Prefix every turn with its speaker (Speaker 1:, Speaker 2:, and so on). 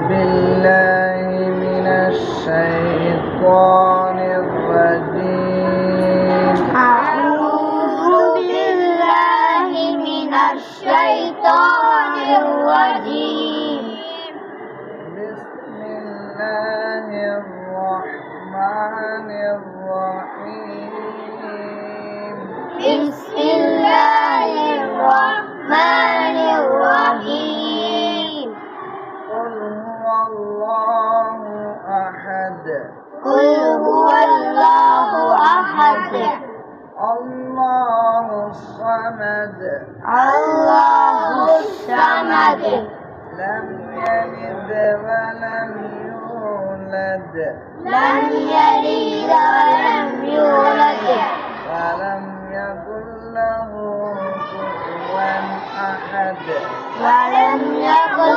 Speaker 1: بالله من الشيطان الرجيم.
Speaker 2: أعوذ بالله من الشيطان الرجيم.
Speaker 1: بسم الله الرحمن الرحيم.
Speaker 2: بسم الله الرحمن الرحيم.
Speaker 1: قل هو الله أحد.
Speaker 2: قل هو الله أحد.
Speaker 1: الله الصمد.
Speaker 2: الله الصمد.
Speaker 1: لم يلد ولم يولد.
Speaker 2: لم يلد ولم يولد.
Speaker 1: ولم يكن له كفوا أحد.
Speaker 2: ولم يكن